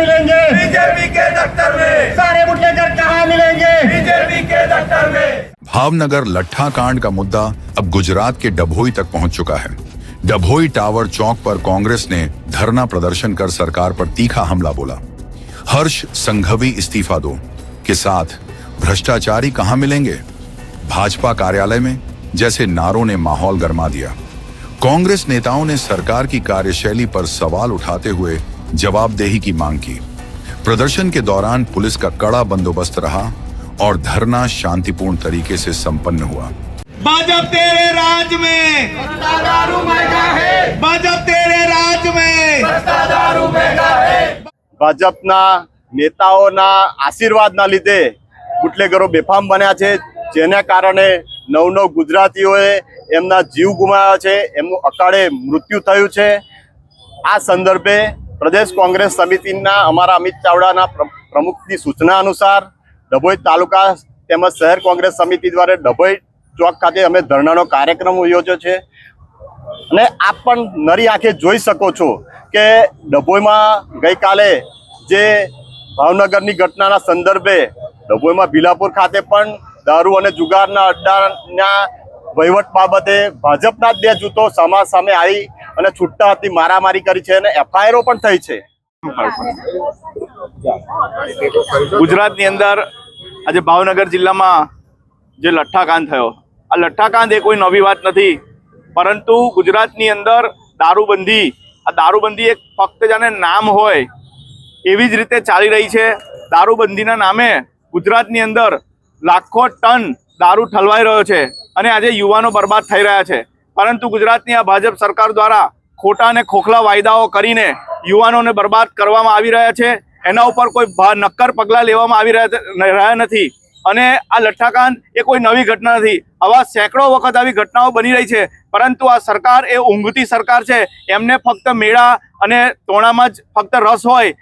मिलेंगे? बीजेपी के दफ्तर में। सारे बुटलेगर कहाँ मिलेंगे? बीजेपी के दफ्तर में। भावनगर लट्ठा कांड का मुद्दा अब गुजरात के डभोई तक पहुंच चुका है। डभोई टावर चौक पर कांग्रेस ने धरना प्रदर्शन कर सरकार पर तीखा हमला बोला। हर्ष संघवी इस्तीफा दो के साथ भ्रष्टाचारी कहां मिलेंगे, भाजपा कार्यालय में जैसे नारों ने माहौल गरमा दिया। कांग्रेस नेताओं ने सरकार की कार्यशैली पर सवाल उठाते हुए जवाबदेही की मांग की। प्रदर्शन के दौरान पुलिस का कड़ा बंदोबस्त रहा और धरना शांतिपूर्ण तरीके से संपन्न हुआ। भाजपा तेरे राज में दारू महंगा है। भाजपा तेरे राज में दारू महंगा है। ભાજપના નેતાઓના આશીર્વાદના લીધે બુટલેગરો બેફામ બન્યા છે, જેને કારણે નવ ગુજરાતીઓએ એમના જીવ ગુમાવ્યા છે, એમનું અકાળે મૃત્યુ થયું છે। આ સંદર્ભે પ્રદેશ કોંગ્રેસ સમિતિના અમારા અમિત ચાવડાના પ્રમુખની સૂચના અનુસાર ડભોઈ તાલુકા તેમજ શહેર કોંગ્રેસ સમિતિ દ્વારા ડભોઈ ચોક ખાતે અમે ધરણાનો કાર્યક્રમ યોજ્યો છે। અને આપ પણ નરી આંખે જોઈ શકો છો કે ડભોઈમાં ગઈકાલે જે ભાવનગરની ઘટનાના સંદર્ભે ડભોઈમાં ભીલાપુર ખાતે પણ દારૂ અને જુગારના અડ્ડાના વહીવટ બાબતે ભાજપના જ બે જૂથો સામે આવી અને છૂટા હાથથી મારામારી કરી છે અને એફઆઈઆરો પણ થઈ છે। ગુજરાતની અંદર આજે ભાવનગર જિલ્લામાં જે લઠ્ઠાકાંડ થયો, આ લઠ્ઠાકાંડ એ કોઈ નવી વાત નથી, પરંતુ ગુજરાતની અંદર દારૂબંધી, આ દારૂબંધી એક ફક્ત જાણે નામ હોય એવી જ રીતે ચાલી રહી છે। દારૂબંધીના નામે ગુજરાતની અંદર લાખો ટન દારૂ ઠલવાઈ રહ્યો છે અને આજે યુવાનો બરબાદ થઈ રહ્યા છે। પરંતુ ગુજરાતની આ ભાજપ સરકાર દ્વારા ખોટા અને ખોખલા વાયદાઓ કરીને યુવાનોને બરબાદ કરવામાં આવી રહ્યા છે। એના ઉપર કોઈ નક્કર પગલાં લેવામાં આવી રહ્યા નથી અને આ લઠ્ઠાકાંડ એ કોઈ નવી ઘટના નથી। આવા સેંકડો વખત આવી ઘટનાઓ બની રહી છે, પરંતુ આ સરકાર એ ઊંઘતી સરકાર છે। એમને ફક્ત મેળા અને તોણામાં જ ફક્ત રસ હોય,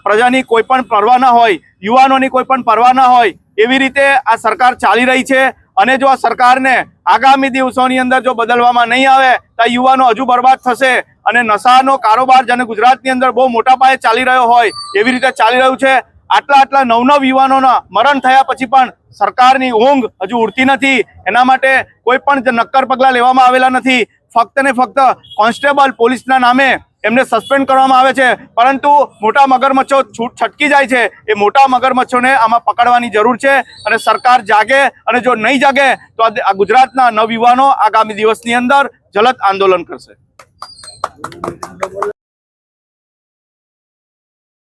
પ્રજાની કોઈ પણ પરવા ના હોય, યુવાનોની કોઈ પણ પરવા ના હોય, એવી રીતે આ સરકાર ચાલી રહી છે। અને જો આ સરકારને આગામી દિવસોની અંદર જો બદલવામાં નહીં આવે તો યુવાનો હજુ બરબાદ થશે અને નશાનો કારોબાર જેને ગુજરાતની અંદર બહુ મોટા પાયે ચાલી રહ્યો હોય એવી રીતે ચાલી રહ્યું છે। આટલા નવ યુવાનોના મરણ થયા પછી પણ સરકારની ઊંઘ હજુ ઉડતી નથી। એના માટે કોઈ પણ નક્કર પગલાં લેવામાં આવેલા નથી। ફક્ત ને ફક્ત કોન્સ્ટેબલ પોલીસના નામે એમને સસ્પેન્ડ કરવામાં આવે છે, પરંતુ મોટા મગરમચ્છો છટકી જાય છે। એ મોટા મગરમચ્છોને આમાં પકડવાની જરૂર છે અને સરકાર જાગે, અને જો નહીં જાગે તો આ ગુજરાતના નવયુવાનો આગામી દિવસની અંદર જલદ આંદોલન કરશે।